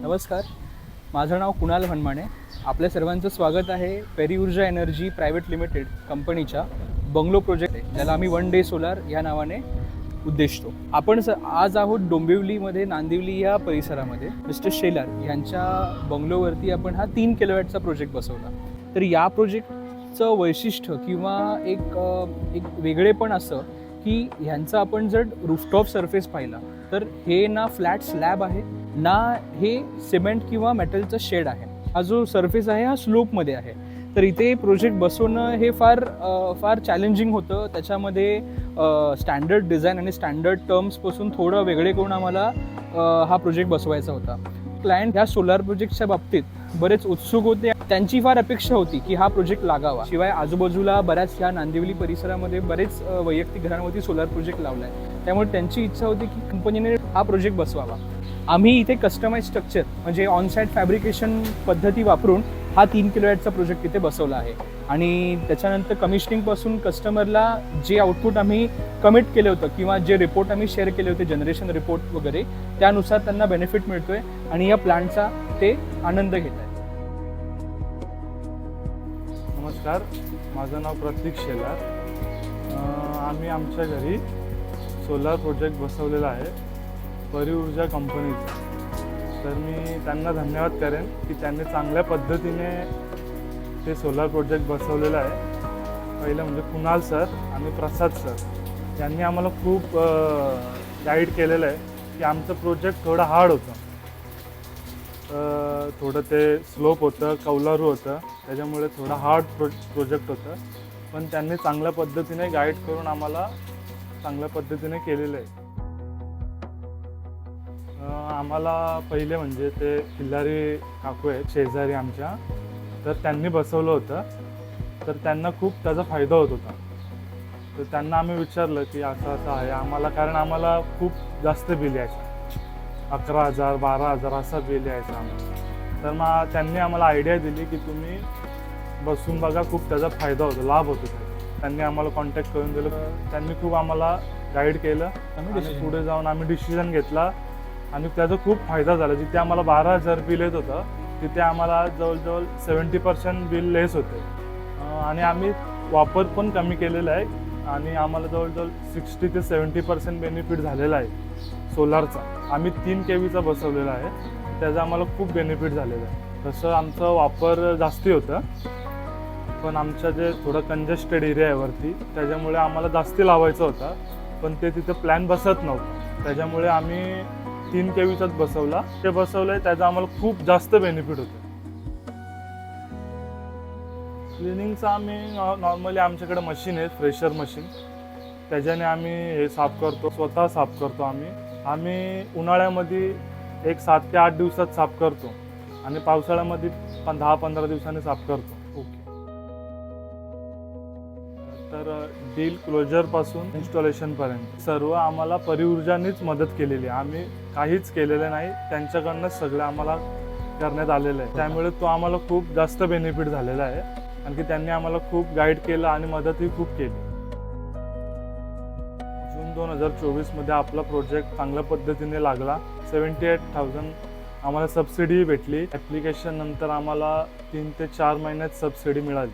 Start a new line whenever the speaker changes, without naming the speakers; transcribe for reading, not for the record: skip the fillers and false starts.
नमस्कार, माझं नाव कुणाल हनमाने. आपल्या सर्वांचं स्वागत आहे पेरी ऊर्जा एनर्जी प्रायव्हेट लिमिटेड कंपनीच्या बंगलो प्रोजेक्ट आहे, ज्याला आम्ही वन डे सोलार या नावाने उद्देशतो. आपण आज आहोत डोंबिवलीमध्ये, नांदिवली या परिसरामध्ये. मिस्टर शेलार यांच्या बंगलोवरती आपण हा 3 किलोवॅटचा प्रोजेक्ट बसवला. तर या प्रोजेक्टचं वैशिष्ट्य किंवा एक वेगळेपण असं की ह्यांचं आपण जर रूफटॉप सरफेस पाहिला तर हे ना फ्लॅट स्लॅब आहे ना हे सिमेंट किंवा मेटलचं शेड आहे. हा जो सरफेस आहे हा स्लोपमध्ये आहे. तर इथे प्रोजेक्ट बसवणं हे फार चॅलेंजिंग होतं. त्याच्यामध्ये स्टँडर्ड डिझाईन आणि स्टँडर्ड टर्म्सपासून थोडं वेगळे करून आम्हाला हा प्रोजेक्ट बसवायचा होता. क्लायंट ह्या सोलार प्रोजेक्टच्या बाबतीत बरेच उत्सुक होते. त्यांची फार अपेक्षा होती की हा प्रोजेक्ट लागावा. शिवाय आजूबाजूला बऱ्याच ह्या नांदिवली परिसरामध्ये बरेच वैयक्तिक घरांवरती सोलार प्रोजेक्ट लावला आहे. त्यामुळे त्यांची इच्छा होती की कंपनीने हा प्रोजेक्ट बसवावा. आम्ही इथे कस्टमाइज स्ट्रक्चर म्हणजे ऑनसाईट फॅब्रिकेशन पद्धती वापरून हा 3 किलोवॅटचा प्रोजेक्ट इथे बसवला आहे. आणि त्याच्यानंतर कमिशनिंगपासून कस्टमरला जे आउटपुट आम्ही कमिट केलं होतं किंवा जे रिपोर्ट आम्ही शेअर केले होते, जनरेशन रिपोर्ट वगैरे, त्यानुसार त्यांना बेनिफिट मिळतोय आणि या प्लांटचा ते आनंद घेत आहेत.
नमस्कार, माझं नाव प्रतीक शेलार. आम्ही आमच्या घरी सोलार प्रोजेक्ट बसवलेला आहे परी ऊर्जा कंपनीचा. तर मी त्यांना धन्यवाद करेन की त्यांनी चांगल्या पद्धतीने ते सोलार प्रोजेक्ट बसवलेलं आहे. पहिलं म्हणजे कुणाल सर आणि प्रसाद सर यांनी आम्हाला खूप गाईड केलेलं आहे की आमचं प्रोजेक्ट थोडं हार्ड होतं, थोडं ते स्लोप होतं, कौलारू होतं, त्याच्यामुळे थोडं हार्ड प्रोजेक्ट होतं. पण त्यांनी चांगल्या पद्धतीने गाईड करून आम्हाला चांगल्या पद्धतीने केलेलं आहे. आम्हाला पहिले म्हणजे ते खिल्लारी काकू आहेत शेजारी आमच्या, तर त्यांनी बसवलं होतं. तर त्यांना खूप त्याचा फायदा होत होता. तर त्यांना आम्ही विचारलं की असं असं आहे आम्हाला, कारण आम्हाला खूप जास्त बिल यायचं, 11,000 12,000 असा बिल यायचा आम्हाला. तर मग त्यांनी आम्हाला आयडिया दिली की तुम्ही बसून बघा, खूप त्याचा फायदा होतो, लाभ होतो. त्यांनी आम्हाला कॉन्टॅक्ट करून दिलं. त्यांनी खूप आम्हाला गाईड केलं आणि पुढे जाऊन आम्ही डिसिजन घेतला आणि त्याचा खूप फायदा झाला. जिथे आम्हाला 12,000 बिल येत होतं तिथे आम्हाला जवळजवळ 70% बिल लेस होते. आणि आम्ही वापर पण कमी केलेला आहे आणि आम्हाला जवळजवळ 60 ते 70% बेनिफिट झालेला आहे सोलारचा. आम्ही 3 KVचा बसवलेला आहे, त्याचा आम्हाला खूप बेनिफिट झालेला आहे. तसं आमचा वापर जास्ती होतं, पण आमच्या जे थोडं कंजेस्टेड एरिया आहे वरती, त्याच्यामुळे आम्हाला जास्ती लावायचं होतं, पण ते तिथं प्लॅन बसत नव्हतं. त्याच्यामुळे आम्ही 3 KVचाच बसवला. ते बसवलं आहे त्याचा आम्हाला खूप जास्त बेनिफिट होतं. क्लिनिंगचं आम्ही नॉर्मली आमच्याकडे मशीन आहे, फ्रेशर मशीन, त्याच्याने आम्ही हे साफ करतो, स्वतः साफ करतो. आम्ही उन्हाळ्यामध्ये 7 ते 8 दिवसात साफ करतो आणि पावसाळ्यामध्ये 10-15 दिवसांनी साफ करतो. ओके. तर डील क्लोजरपासून इन्स्टॉलेशनपर्यंत सर्व आम्हाला परी ऊर्जानेच मदत केलेली आहे. आम्ही काहीच केलेलं नाही, त्यांच्याकडनंच सगळं आम्हाला करण्यात आलेलं आहे. त्यामुळे तो आम्हाला खूप जास्त बेनिफिट झालेला आहे. आणखी त्यांनी आम्हाला खूप गाईड केलं आणि मदतही खूप केली. जून 2024मध्ये आपला प्रोजेक्ट चांगल्या पद्धतीने लागला. 78,000 आम्हाला सबसिडी भेटली. ॲप्लिकेशन नंतर आम्हाला 3 ते 4 महिन्यात सबसिडी मिळाली.